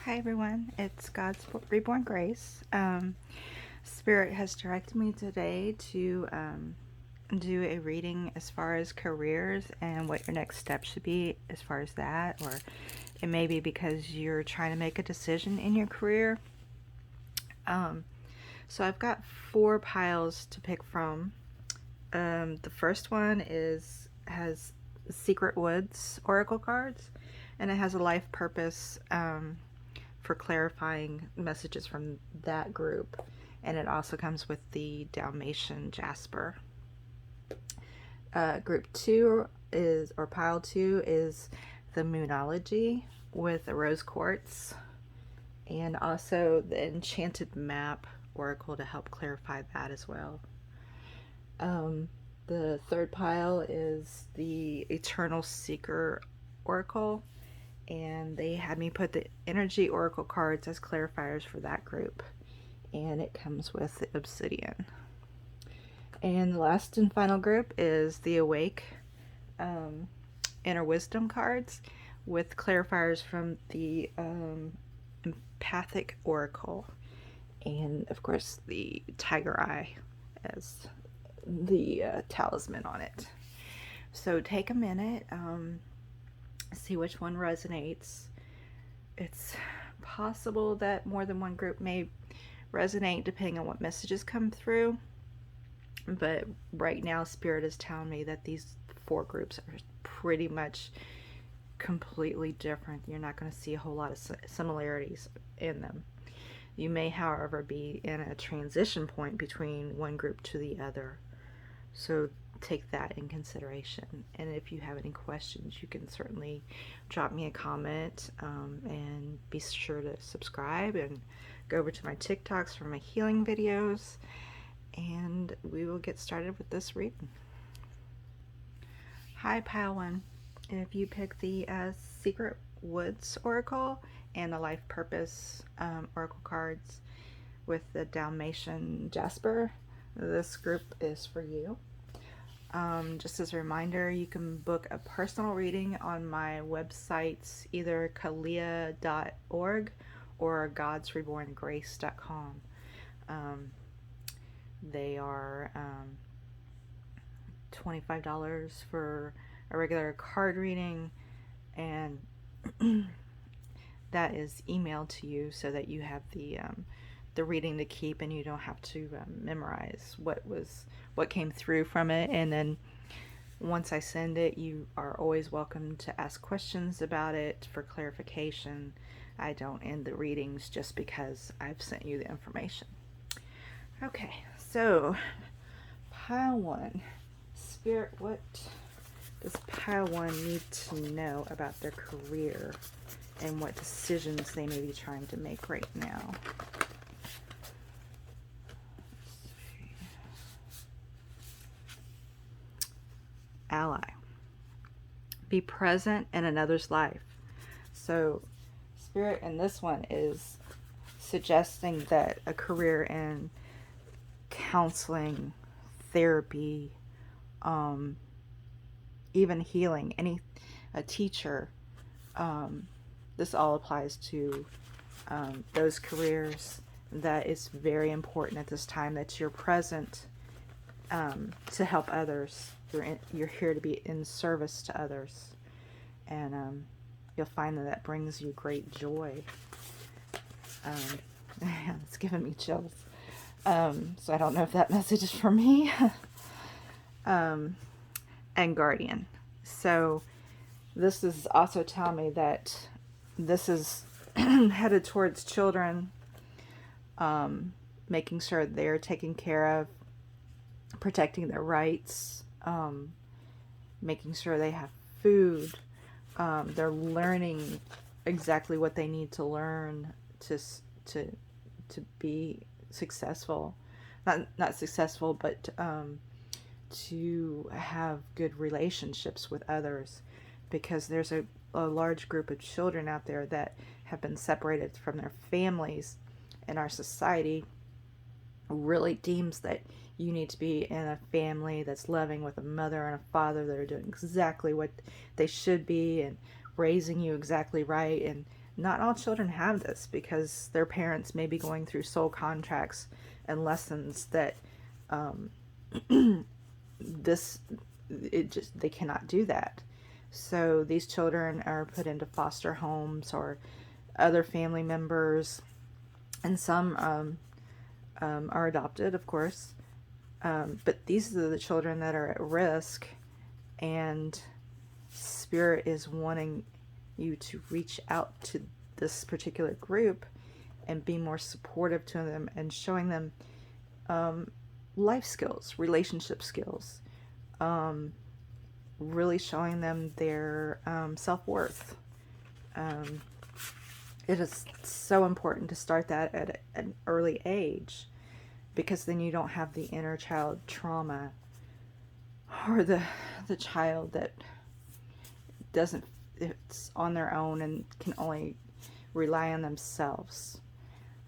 Hi everyone, it's God's Reborn Grace. Spirit has directed me today to do a reading as far as careers and what your next step should be as far as that, or it may be because you're trying to make a decision in your career. So I've got 4 piles to pick from. The first one has Secret Woods Oracle cards, and it has a life purpose for clarifying messages from that group, and it also comes with the Dalmation Jasper. Group 2 or pile 2 is the Moonology with the Rose Quartz, and also the Enchanted map oracle to help clarify that as well. The third pile is the Eternal Seeker oracle, and they had me put the energy oracle cards as clarifiers for that group, and it comes with the obsidian. And the last and final group is the awake inner wisdom cards with clarifiers from the empathic oracle, and of course the tiger eye as the talisman on it. So take a minute, see which one resonates. It's possible that more than one group may resonate depending on what messages come through, but right now Spirit is telling me that these 4 groups are pretty much completely different. You're not going to see a whole lot of similarities in them. You may, however, be in a transition point between one group to the other, so take that in consideration. And if you have any questions, you can certainly drop me a comment, and be sure to subscribe and go over to my TikToks for my healing videos, and we will get started with this reading. Hi pile 1, if you pick the Secret Woods oracle and the life purpose oracle cards with the Dalmation Jasper, this group is for you. Just as a reminder, you can book a personal reading on my websites, either kalia.org or GodsRebornGrace.com. They are $25 for a regular card reading, and that is emailed to you so that you have the reading to keep, and you don't have to memorize what came through from it. And then once I send it, you are always welcome to ask questions about it for clarification. I don't end the readings just because I've sent you the information. Okay, so pile 1, Spirit, what does pile 1 need to know about their career and what decisions they may be trying to make right now? Ally. Be present in another's life. So Spirit in this one is suggesting that a career in counseling, therapy, even healing, a teacher, this all applies to those careers. That is very important at this time, that you're present to help others. You're here to be in service to others, and you'll find that brings you great joy. It's giving me chills. So I don't know if that message is for me. And guardian. So this is also telling me that this is headed towards children, making sure they're taken care of, protecting their rights, making sure they have food. They're learning exactly what they need to learn to be successful. Not successful, but to have good relationships with others, because there's a large group of children out there that have been separated from their families, and our society really deems that you need to be in a family that's loving, with a mother and a father that are doing exactly what they should be and raising you exactly right, and Not all children have this because their parents may be going through soul contracts and lessons that this it just they cannot do that. So these children are put into foster homes or other family members, and some are adopted, of course. But these are the children that are at risk, and Spirit is wanting you to reach out to this particular group and be more supportive to them and showing them life skills, relationship skills, really showing them their self-worth. It is so important to start that at an early age, because then you don't have the inner child trauma, or the child that doesn't, it's on their own and can only rely on themselves,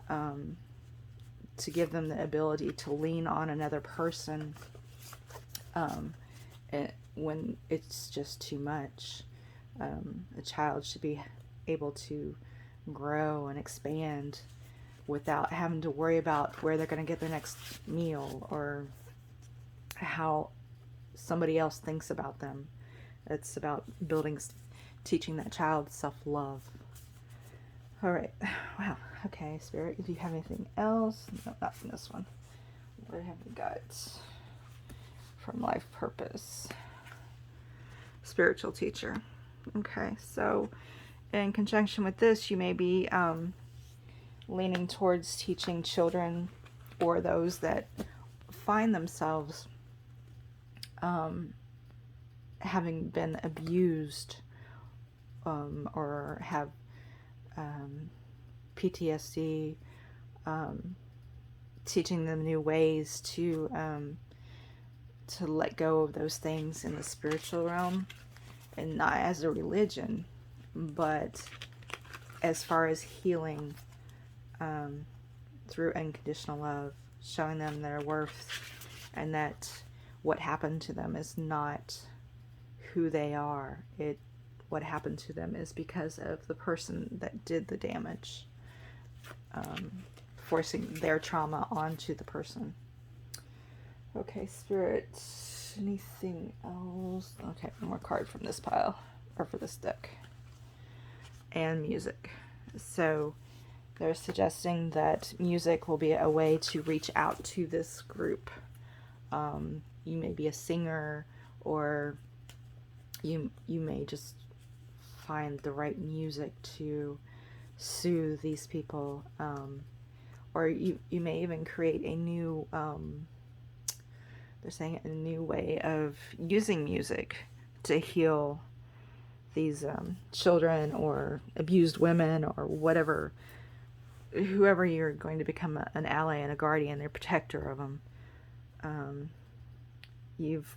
to give them the ability to lean on another person when it's just too much. A child should be able to grow and expand without having to worry about where they're going to get their next meal or how somebody else thinks about them. It's about teaching that child self-love. All right. Wow. Okay, Spirit, do you have anything else? No, not from this one. What have we got from Life Purpose? Spiritual teacher. Okay, so in conjunction with this, you may be leaning towards teaching children or those that find themselves having been abused or have PTSD, teaching them new ways to let go of those things in the spiritual realm, and not as a religion, but as far as healing through unconditional love, showing them their worth and that what happened to them is not who they are. What happened to them is because of the person that did the damage, forcing their trauma onto the person. Okay, Spirit, anything else? Okay, one more card from this pile, or for this deck. And music. So they're suggesting that music will be a way to reach out to this group. You may be a singer, or you may just find the right music to soothe these people, or you may even create a new they're saying a new way of using music to heal these children or abused women or whatever, whoever you're going to become an ally and a guardian, a protector of them. You've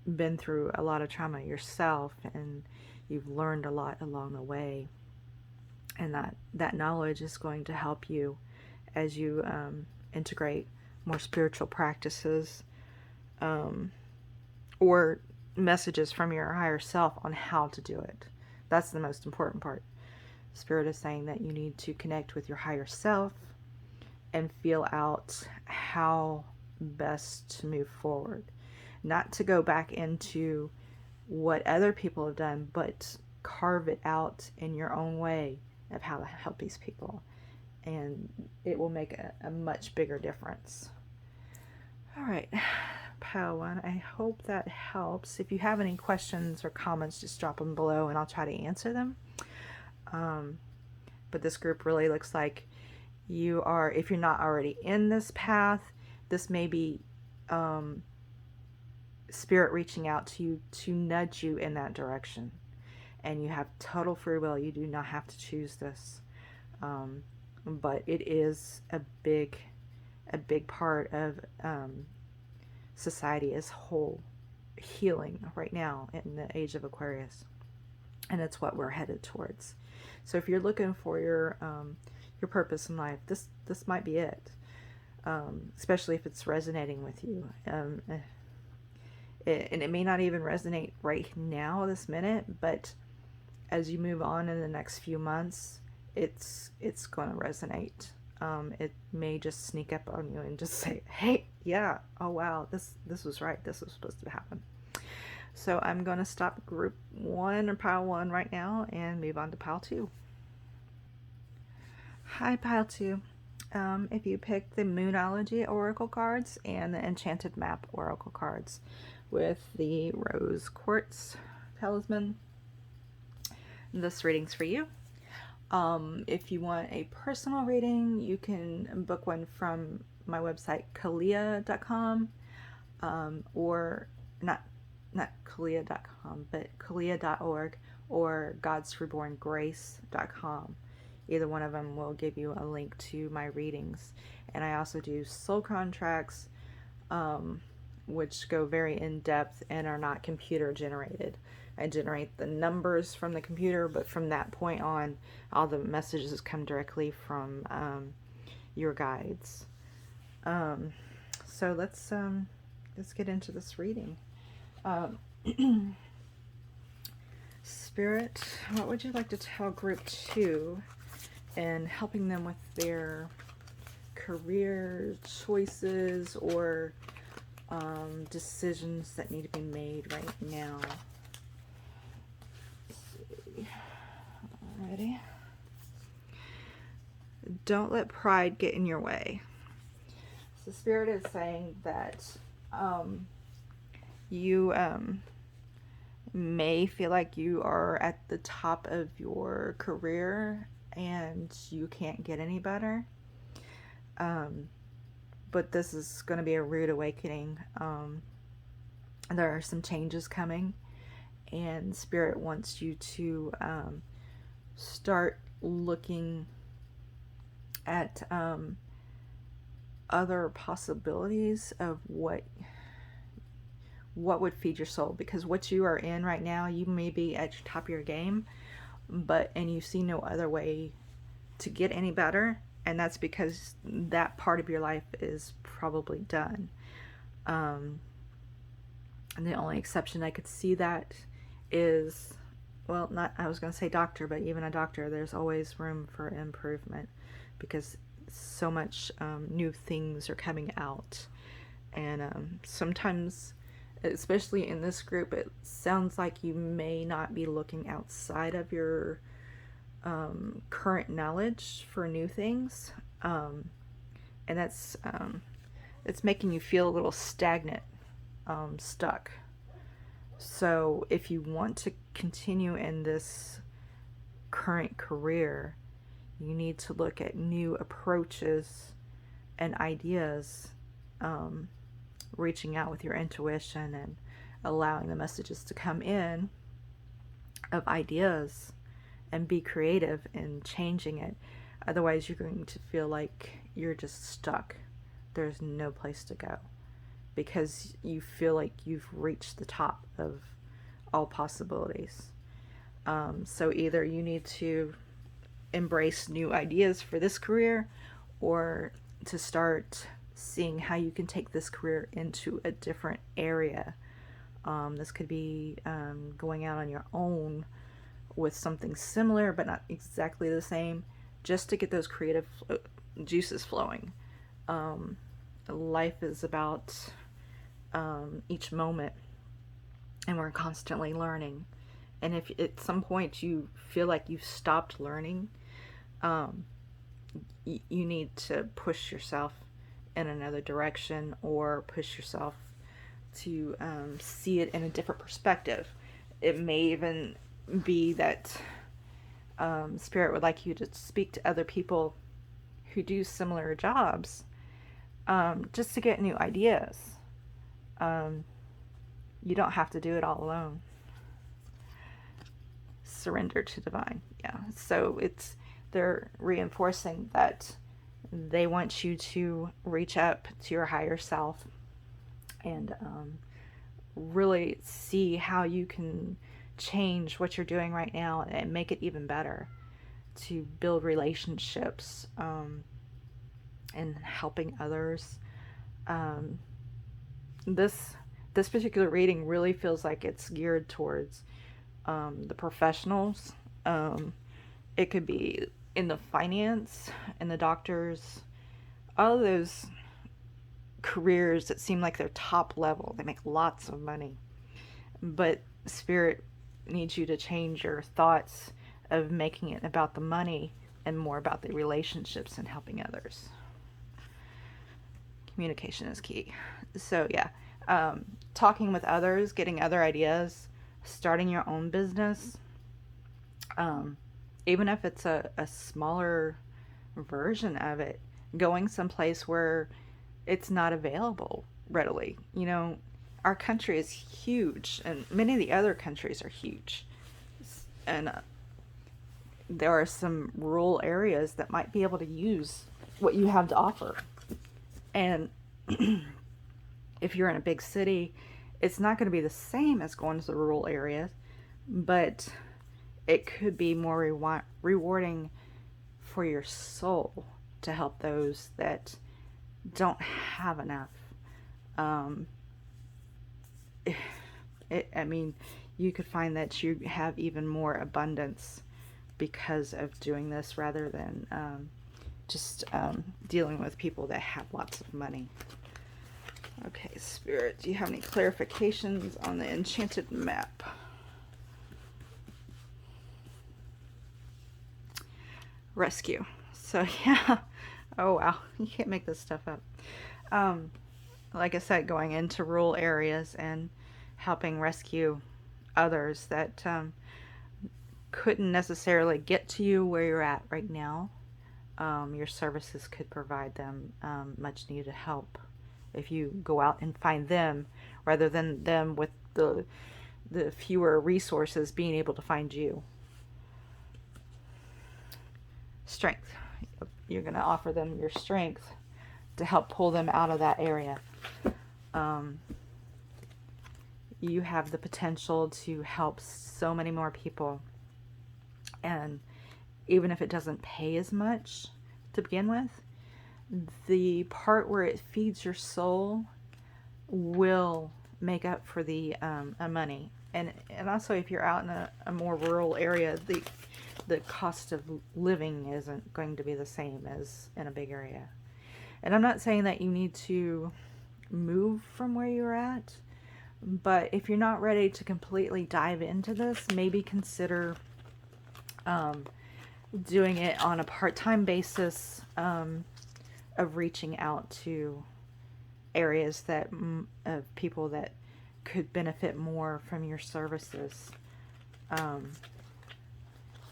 been through a lot of trauma yourself, and you've learned a lot along the way, and that knowledge is going to help you as you integrate more spiritual practices, or messages from your higher self on how to do it. That's the most important part. Spirit is saying that you need to connect with your higher self and feel out how best to move forward. Not to go back into what other people have done, but carve it out in your own way of how to help these people. And it will make a much bigger difference. All right, pile one. I hope that helps. If you have any questions or comments, just drop them below and I'll try to answer them. But this group really looks like you are, if you're not already in this path, this may be Spirit reaching out to you to nudge you in that direction. And you have total free will. You do not have to choose this. But it is a big part of society as whole healing right now in the age of Aquarius, and it's what we're headed towards. So if you're looking for your purpose in life, this might be it, especially if it's resonating with you. And it may not even resonate right now, this minute, but as you move on in the next few months, it's going to resonate. It may just sneak up on you and just say, hey, yeah, oh wow, this was right, this was supposed to happen. So I'm going to stop group 1 or pile 1 right now and move on to pile 2. Hi, pile 2. If you pick the Moonology Oracle cards and the Enchanted Map Oracle cards with the Rose Quartz talisman, this reading's for you. If you want a personal reading, you can book one from my website, kalia.com, or not kalia.com, but kalia.org or GodsRebornGrace.com. Either one of them will give you a link to my readings. And I also do soul contracts, which go very in depth and are not computer generated. I generate the numbers from the computer, but from that point on, all the messages come directly from your guides. So let's get into this reading. Spirit, what would you like to tell group 2 in helping them with their career choices or decisions that need to be made right now? Alrighty. Don't let pride get in your way. So Spirit is saying that you may feel like you are at the top of your career and you can't get any better. But this is going to be a rude awakening. There are some changes coming, and Spirit wants you to start looking at other possibilities of what would feed your soul, because what you are in right now, you may be at the top of your game, and you see no other way to get any better, and that's because that part of your life is probably done. And the only exception I could see that is, well, not, I was going to say doctor, but even a doctor, there's always room for improvement because so much new things are coming out. And sometimes, especially in this group, it sounds like you may not be looking outside of your current knowledge for new things. And that's it's making you feel a little stagnant, stuck. So if you want to continue in this current career, you need to look at new approaches and ideas, reaching out with your intuition and allowing the messages to come in of ideas and be creative in changing it. Otherwise, you're going to feel like you're just stuck. There's no place to go because you feel like you've reached the top of all possibilities. So either you need to embrace new ideas for this career, or to start seeing how you can take this career into a different area. This could be going out on your own with something similar but not exactly the same, just to get those creative juices flowing. Life is about each moment, and we're constantly learning. And if at some point you feel like you've stopped learning, you need to push yourself in another direction, or push yourself to see it in a different perspective. It may even be that Spirit would like you to speak to other people who do similar jobs, just to get new ideas. You don't have to do it all alone. Surrender to divine. Yeah. So they're reinforcing that they want you to reach up to your higher self and really see how you can change what you're doing right now and make it even better, to build relationships and helping others. This particular reading really feels like it's geared towards the professionals. It could be in the finance and the doctors, all of those careers that seem like they're top level, they make lots of money, but Spirit needs you to change your thoughts of making it about the money and more about the relationships and helping others. Communication is key. So yeah, talking with others, getting other ideas, starting your own business, even if it's a smaller version of it, going someplace where it's not available readily. You know, our country is huge, and many of the other countries are huge. And there are some rural areas that might be able to use what you have to offer. And if you're in a big city, it's not going to be the same as going to the rural areas, but it could be more rewarding for your soul to help those that don't have enough. I mean, you could find that you have even more abundance because of doing this rather than just dealing with people that have lots of money. Okay, Spirit, do you have any clarifications on the Enchanted map? Rescue. So yeah. Oh wow, you can't make this stuff up. Like I said, going into rural areas and helping rescue others that couldn't necessarily get to you where you're at right now. Your services could provide them much needed help if you go out and find them rather than them with the fewer resources being able to find you. Strength. You're going to offer them your strength to help pull them out of that area. You have the potential to help so many more people. And even if it doesn't pay as much to begin with, the part where it feeds your soul will make up for the money. And also, if you're out in a more rural area, the cost of living isn't going to be the same as in a big area. And I'm not saying that you need to move from where you're at, but if you're not ready to completely dive into this, maybe consider doing it on a part-time basis, of reaching out to areas that of people that could benefit more from your services,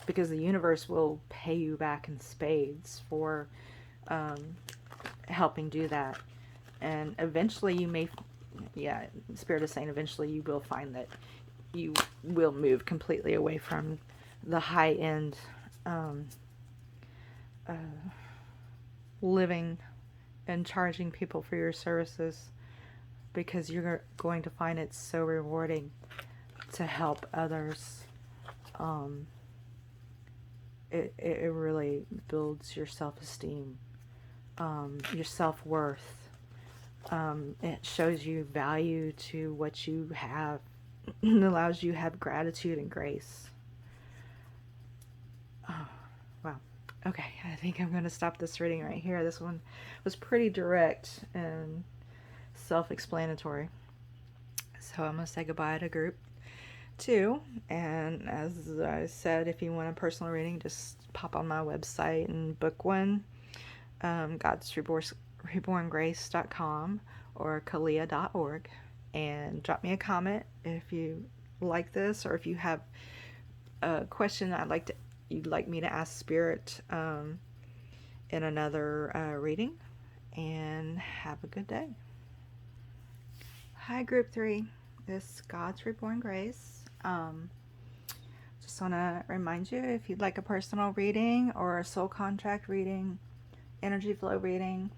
because the universe will pay you back in spades for helping do that. And eventually you may, yeah, Spirit is saying eventually you will find that you will move completely away from the high-end living and charging people for your services, because you're going to find it so rewarding to help others. It really builds your self-esteem, your self-worth. It shows you value to what you have. It allows you to have gratitude and grace. Oh, wow. Okay, I think I'm going to stop this reading right here. This one was pretty direct and self-explanatory. So I'm going to say goodbye to group 2. And as I said, if you want a personal reading, just pop on my website and book one. GodsRebornGrace.com or kalia.org, and drop me a comment if you like this, or if you have a question you'd like me to ask Spirit in another reading. And have a good day. Hi, Group 3. This is God's Reborn Grace. Just want to remind you, if you'd like a personal reading or a soul contract reading, energy flow reading,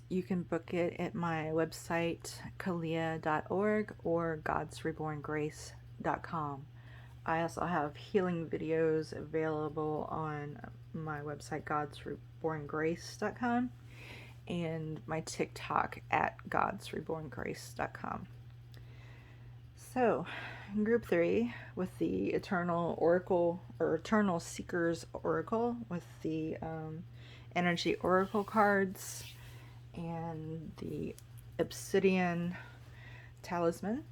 you can book it at my website kalia.org or GodsRebornGrace.com. I also have healing videos available on my website GodsRebornGrace.com and my TikTok at GodsRebornGrace.com. So, group 3 with the Eternal Oracle, or Eternal Seekers Oracle, with the Energy Oracle cards and the Obsidian Talisman.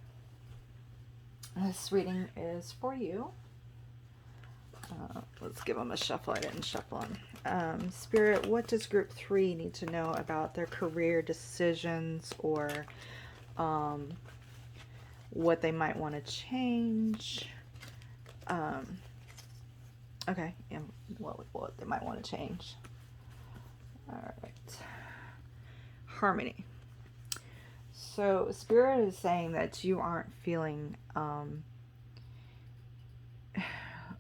This reading is for you. Let's give them a shuffle. I didn't shuffle them. Spirit, what does group 3 need to know about their career decisions, or what they might want to change? Okay, and what they might want to change. All right. Harmony. So Spirit is saying that you aren't feeling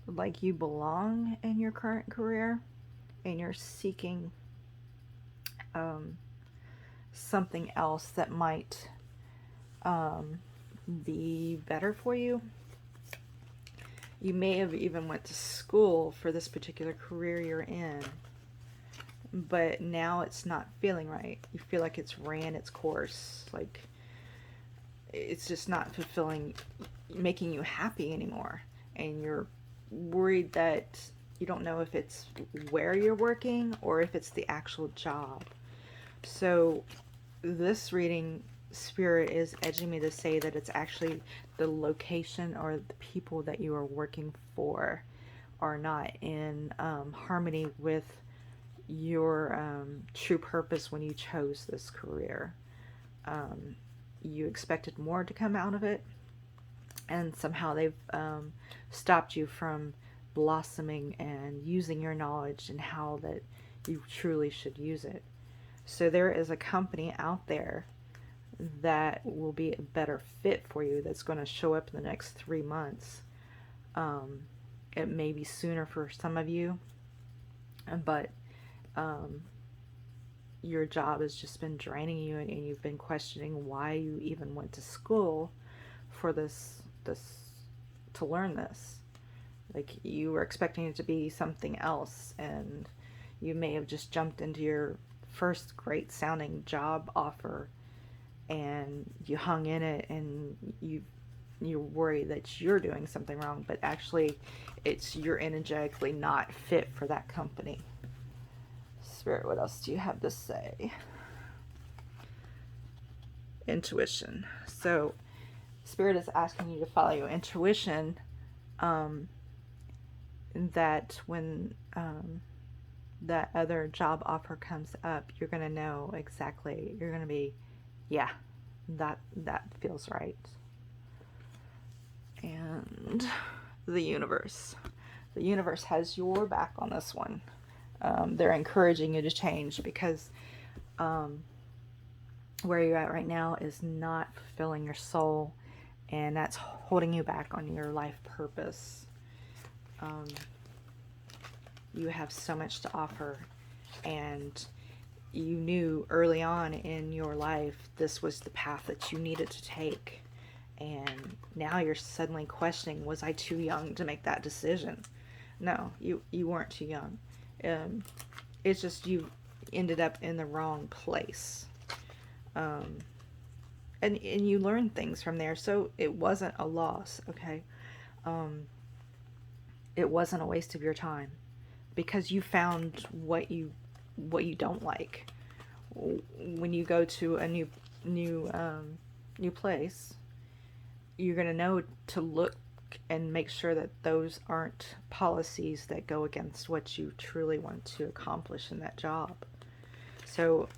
like you belong in your current career, and you're seeking something else that might be better for you. You may have even went to school for this particular career you're in, but now it's not feeling right. You feel like it's ran its course, like it's just not fulfilling, making you happy anymore, and you're worried that you don't know if it's where you're working or if it's the actual job. So this reading, Spirit is edging me to say that it's actually the location or the people that you are working for are not in harmony with your true purpose when you chose this career. You expected more to come out of it, and somehow they've stopped you from blossoming and using your knowledge and how that you truly should use it. So there is a company out there that will be a better fit for you, that's going to show up in the next 3 months. It may be sooner for some of you, but your job has just been draining you, and you've been questioning why you even went to school for this to learn this. Like, you were expecting it to be something else, and you may have just jumped into your first great sounding job offer, and you hung in it, and you're worried that you're doing something wrong, but actually you're energetically not fit for that company. Spirit, what else do you have to say? Intuition. So Spirit is asking you to follow your intuition, that when that other job offer comes up, you're going to know exactly, you're going to be, yeah, that feels right. And the universe has your back on this one. They're encouraging you to change, because where you're at right now is not fulfilling your soul, and that's holding you back on your life purpose. You have so much to offer, and you knew early on in your life this was the path that you needed to take, and now you're suddenly questioning, was I too young to make that decision? No, you weren't too young. It's just you ended up in the wrong place, and you learned things from there, so it wasn't a loss. Okay, it wasn't a waste of your time, because you found what you don't like. When you go to a new place, you're going to know to look and make sure that those aren't policies that go against what you truly want to accomplish in that job. So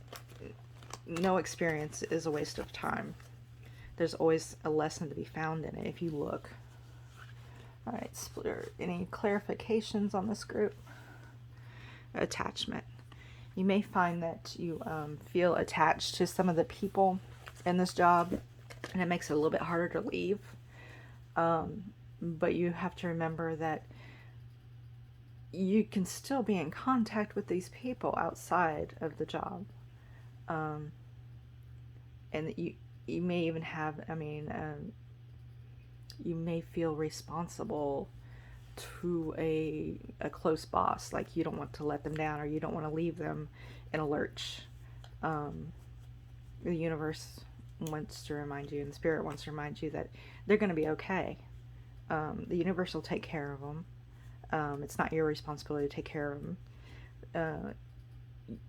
no experience is a waste of time. There's always a lesson to be found in it if you look. All right, Splitter, any clarifications on this group? Attachment. You may find that you feel attached to some of the people in this job, and it makes it a little bit harder to leave. But you have to remember that you can still be in contact with these people outside of the job. And that you may even have, you may feel responsible to a close boss, like you don't want to let them down, or you don't want to leave them in a lurch. The universe wants to remind you, and Spirit wants to remind you that they're going to be okay. The universe will take care of them. It's not your responsibility to take care of them.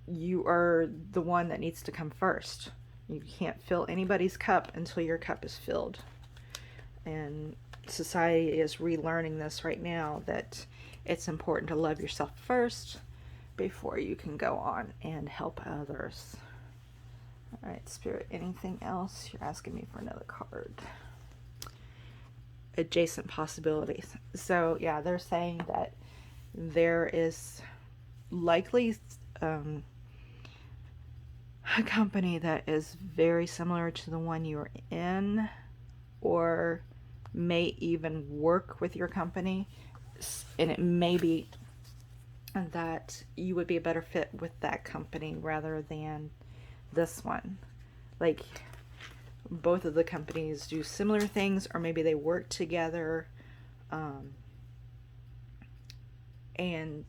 You are the one that needs to come first. You can't fill anybody's cup until your cup is filled. And society is relearning this right now, that it's important to love yourself first before you can go on and help others. All right, Spirit, anything else? You're asking me for another card. Adjacent possibilities. So yeah, they're saying that there is likely a company that is very similar to the one you're in, or may even work with your company, and it may be that you would be a better fit with that company rather than this one. Like, both of the companies do similar things, or maybe they work together, and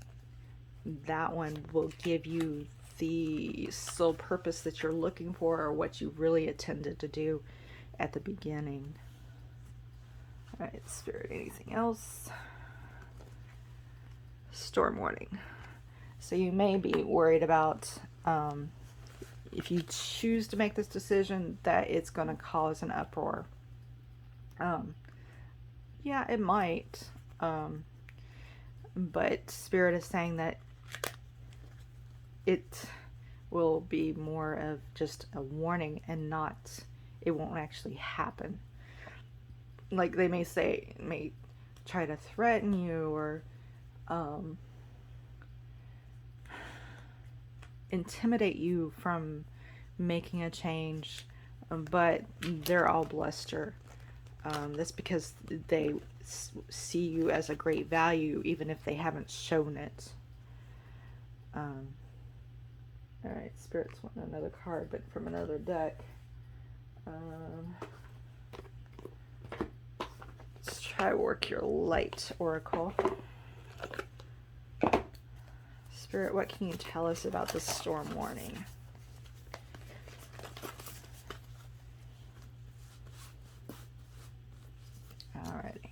that one will give you the sole purpose that you're looking for, or what you really intended to do at the beginning. All right, Spirit, anything else? Storm warning. So you may be worried about, if you choose to make this decision, that it's going to cause an uproar. Yeah, it might. But Spirit is saying that it will be more of just a warning, and not, it won't actually happen. Like, they may try to threaten you, or intimidate you from making a change, but they're all bluster. That's because they see you as a great value, even if they haven't shown it. Alright, Spirits want another card, but from another deck. Let's try Work Your Light Oracle. Spirit, what can you tell us about the storm warning? Alrighty.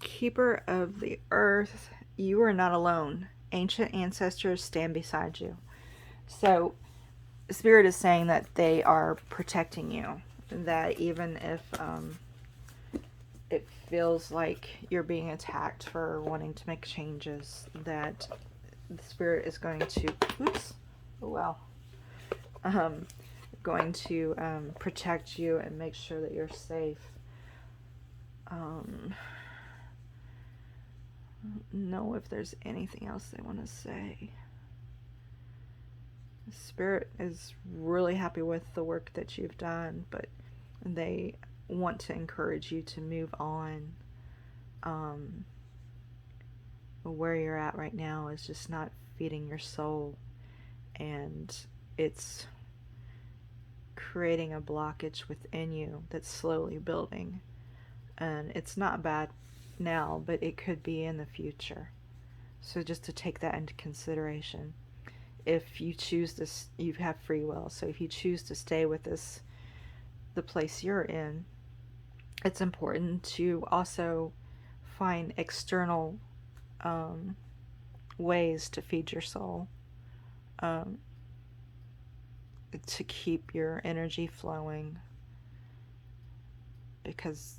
Keeper of the Earth, you are not alone. Ancient ancestors stand beside you. So, Spirit is saying that they are protecting you. That even if it feels like you're being attacked for wanting to make changes, that the Spirit is going to, going to protect you and make sure that you're safe. I don't know if there's anything else they want to say. Spirit is really happy with the work that you've done, but they want to encourage you to move on. Where you're at right now is just not feeding your soul, and it's creating a blockage within you that's slowly building. And it's not bad now, but it could be in the future. So just to take that into consideration. If you choose this, you have free will. So if you choose to stay with this, the place you're in, it's important to also find external ways to feed your soul, to keep your energy flowing. Because,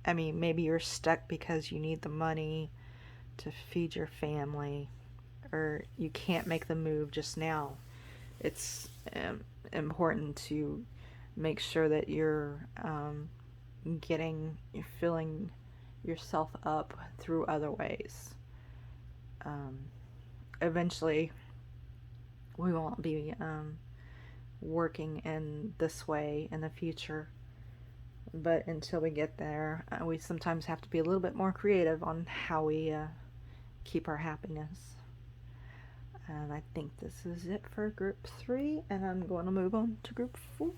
I mean, maybe you're stuck because you need the money to feed your family, or you can't make the move just now. It's important to make sure that you're filling yourself up through other ways. Eventually, we won't be working in this way in the future. But until we get there, we sometimes have to be a little bit more creative on how we keep our happiness. And I think this is it for group 3, and I'm going to move on to group 4.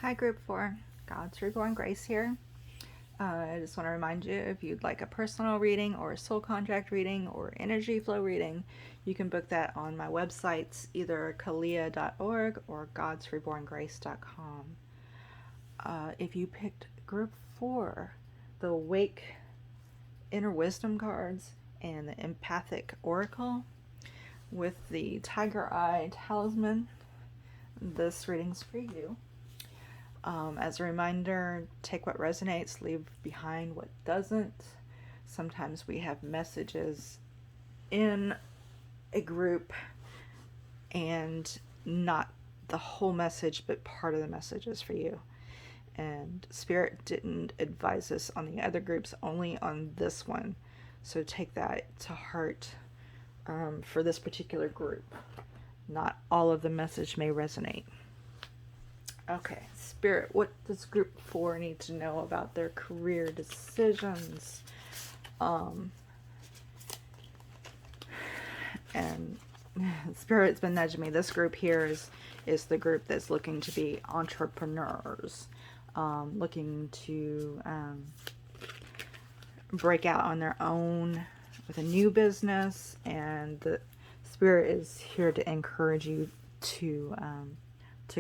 Hi group 4, God's Reborn Grace here. I just want to remind you, if you'd like a personal reading or a soul contract reading or energy flow reading, you can book that on my websites, either kalia.org or godsreborngrace.com. If you picked Group 4, the Awake Inner Wisdom cards and the Empathic Oracle with the Tiger Eye Talisman. This reading's for you. As a reminder, take what resonates, leave behind what doesn't. Sometimes we have messages in a group and not the whole message, but part of the message is for you. And Spirit didn't advise us on the other groups, only on this one. So take that to heart for this particular group. Not all of the message may resonate. Okay, Spirit, what does group 4 need to know about their career decisions? And Spirit's been nudging me. This group here is the group that's looking to be entrepreneurs, looking to break out on their own with a new business, and the Spirit is here to encourage you to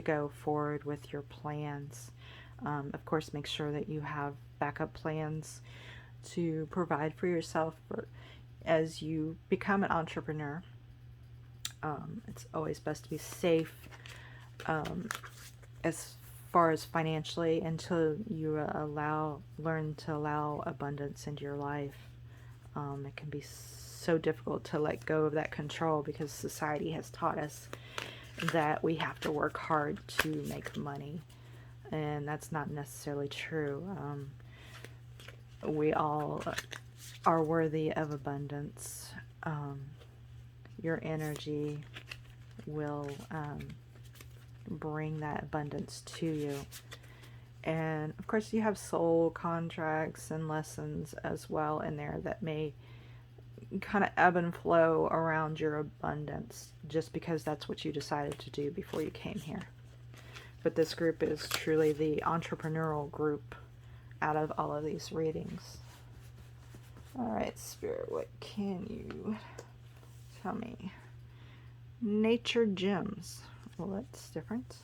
go forward with your plans. Of course, make sure that you have backup plans to provide for yourself as you become an entrepreneur. It's always best to be safe as far as financially until you learn to allow abundance into your life. It can be so difficult to let go of that control because society has taught us that we have to work hard to make money, and that's not necessarily true. We all are worthy of abundance. Your energy will bring that abundance to you. And of course you have soul contracts and lessons as well in there that may kind of ebb and flow around your abundance just because that's what you decided to do before you came here. But this group is truly the entrepreneurial group out of all of these readings. Alright, Spirit, what can you tell me? Nature gems. Well, that's different.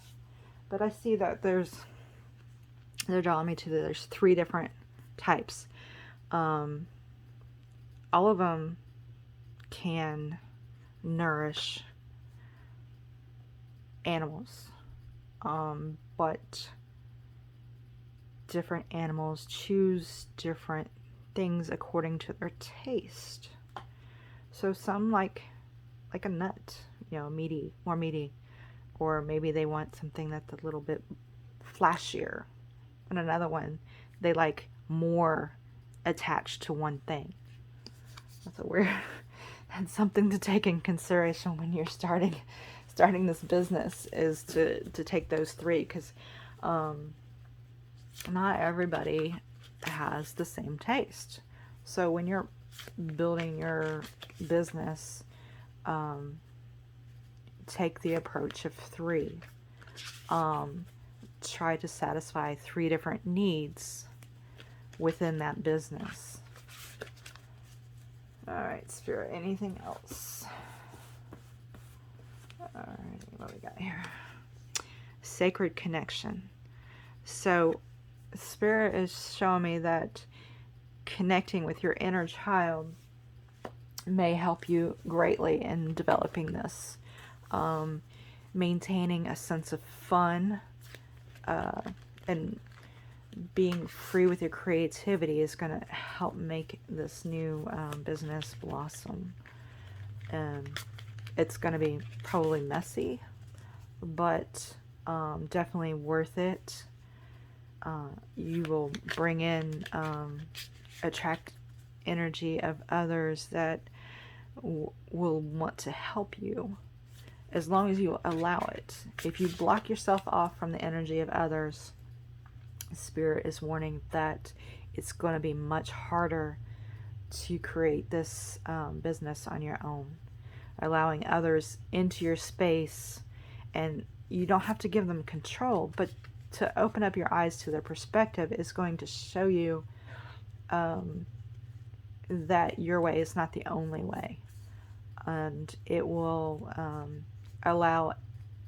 But I see that they're drawing me to there's 3 different types. All of them can nourish animals, but different animals choose different things according to their taste. So some like a nut, more meaty, or maybe they want something that's a little bit flashier, and another one they like more attached to one thing. That's something to take in consideration when you're starting this business, is to take those 3, because not everybody has the same taste. So when you're building your business, take the approach of 3. Try to satisfy 3 different needs within that business. Alright, Spirit, anything else? Alright, what we got here? Sacred connection. So, Spirit is showing me that connecting with your inner child may help you greatly in developing this. Maintaining a sense of fun and being free with your creativity is going to help make this new business blossom. It's going to be probably messy, but definitely worth it. You will bring in, attract energy of others that will want to help you, as long as you allow it. If you block yourself off from the energy of others, Spirit is warning that it's going to be much harder to create this business on your own. Allowing others into your space, and you don't have to give them control, but to open up your eyes to their perspective is going to show you that your way is not the only way, and it will allow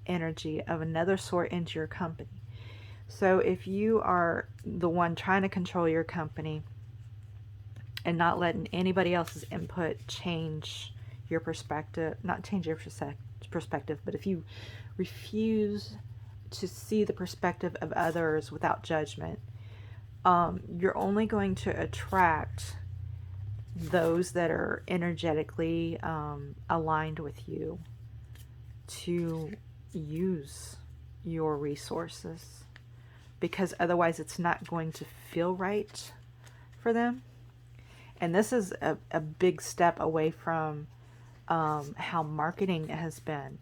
energy of another sort into your company. So if you are the one trying to control your company and not letting anybody else's input change your perspective, not change your perspective, but if you refuse to see the perspective of others without judgment, you're only going to attract those that are energetically aligned with you to use your resources, because otherwise it's not going to feel right for them. And this is a big step away from how marketing has been.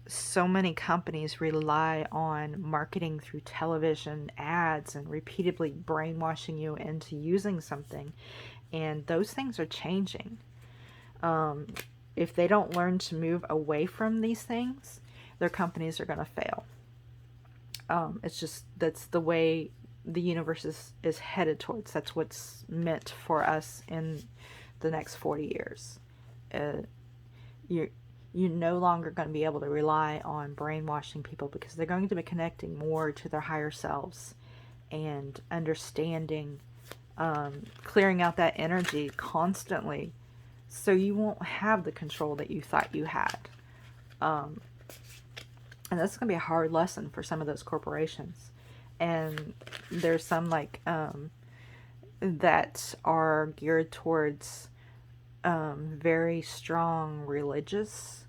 So many companies rely on marketing through television ads and repeatedly brainwashing you into using something. And those things are changing. If they don't learn to move away from these things, their companies are going to fail. It's just, that's the way the universe is headed towards. That's what's meant for us in the next 40 years. You're no longer going to be able to rely on brainwashing people, because they're going to be connecting more to their higher selves and understanding, clearing out that energy constantly, so you won't have the control that you thought you had. And that's going to be a hard lesson for some of those corporations. And there's some like that are geared towards very strong religious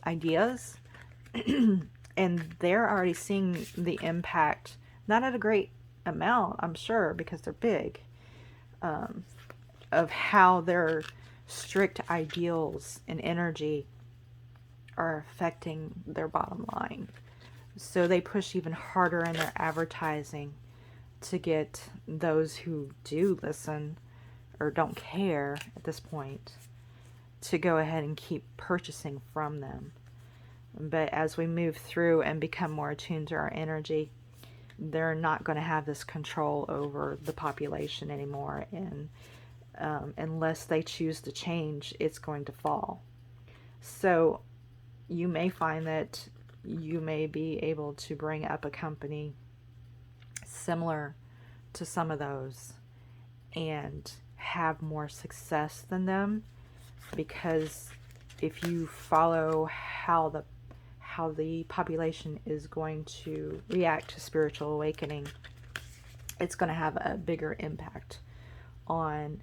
ideas, and they're already seeing the impact, not at a great amount, I'm sure, because they're big, of how their strict ideals and energy are affecting their bottom line. So they push even harder in their advertising to get those who do listen or don't care at this point to go ahead and keep purchasing from them. But as we move through and become more attuned to our energy, they're not going to have this control over the population anymore. And unless they choose to change, it's going to fall. So you may find that you may be able to bring up a company similar to some of those and have more success than them, because if you follow how the population is going to react to spiritual awakening, it's going to have a bigger impact on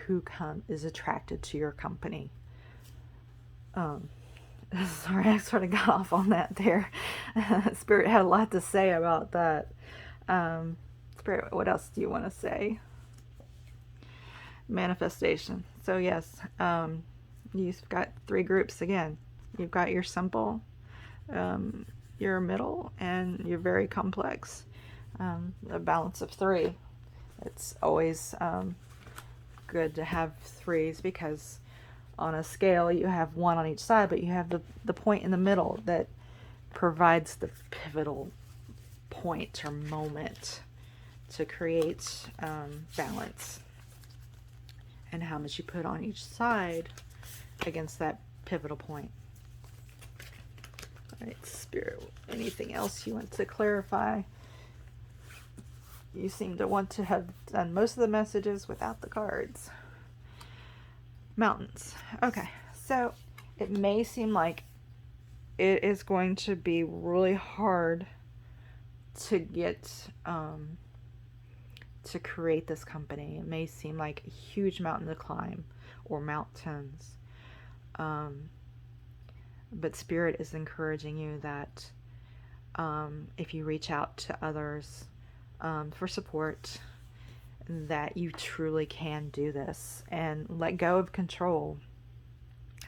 who is attracted to your company. Sorry, I sort of got off on that there. Spirit had a lot to say about that. Spirit, what else do you want to say? Manifestation. So yes, you've got 3 groups again. You've got your simple, your middle, and your very complex. A balance of 3. It's always good to have 3s, because on a scale you have 1 on each side, but you have the point in the middle that provides the pivotal point or moment to create balance, and how much you put on each side against that pivotal point. All right, Spirit, anything else you want to clarify? You seem to want to have done most of the messages without the cards. Mountains. Okay, so it may seem like it is going to be really hard to get to create this company. It may seem like a huge mountain to climb, or mountains, but Spirit is encouraging you that if you reach out to others for support, that you truly can do this, and let go of control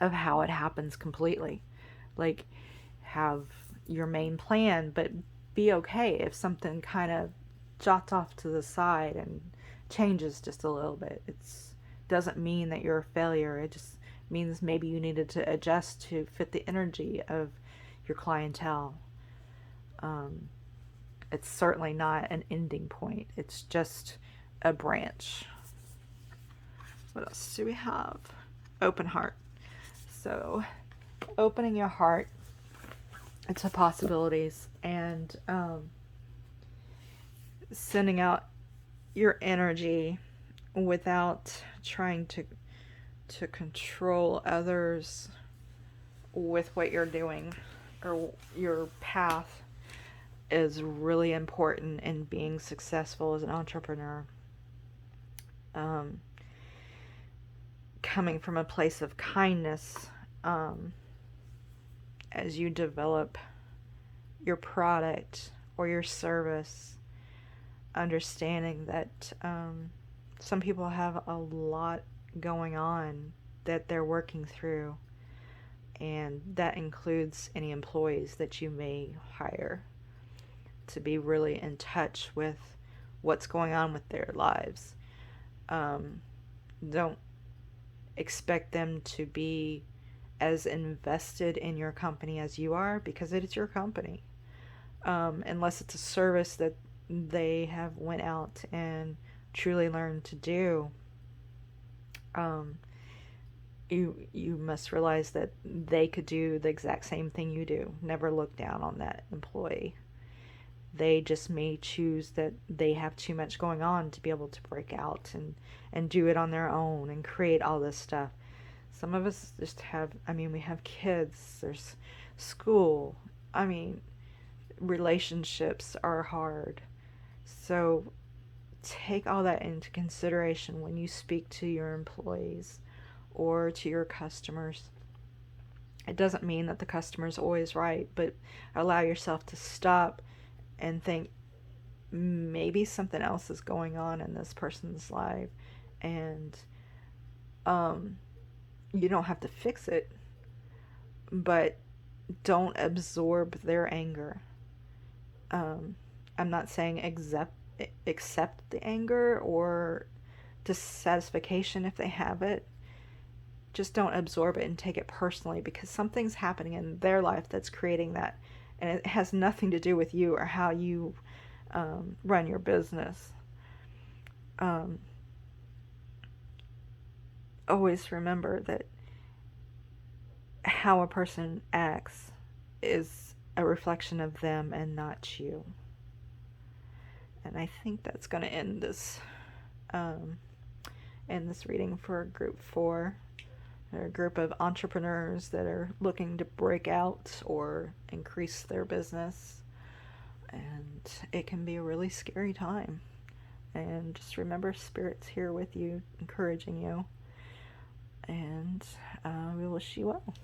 of how it happens completely. Like, have your main plan, but be okay if something kind of jots off to the side and changes just a little bit. It doesn't mean that you're a failure. It just means maybe you needed to adjust to fit the energy of your clientele. It's certainly not an ending point. It's just a branch. What else do we have? Open heart. So opening your heart to possibilities, and sending out your energy without trying to control others with what you're doing or your path is really important in being successful as an entrepreneur. Coming from a place of kindness, as you develop your product or your service, understanding that some people have a lot going on that they're working through, and that includes any employees that you may hire, to be really in touch with what's going on with their lives. Don't expect them to be as invested in your company as you are, because it is your company. Unless it's a service that they have went out and truly learned to do, you must realize that they could do the exact same thing you do. Never look down on that employee. They just may choose that they have too much going on to be able to break out and do it on their own and create all this stuff. Some of us just have, we have kids, there's school, relationships are hard. So take all that into consideration when you speak to your employees or to your customers. It doesn't mean that the customer's always right, but allow yourself to stop and think, maybe something else is going on in this person's life, and you don't have to fix it, but don't absorb their anger. I'm not saying accept the anger or dissatisfaction if they have it. Just don't absorb it and take it personally, because something's happening in their life that's creating that, and it has nothing to do with you or how you run your business. Always remember that how a person acts is a reflection of them and not you. And I think that's going to end this reading for group 4. They're a group of entrepreneurs that are looking to break out or increase their business. And it can be a really scary time. And just remember, Spirit's here with you, encouraging you. And we wish you well.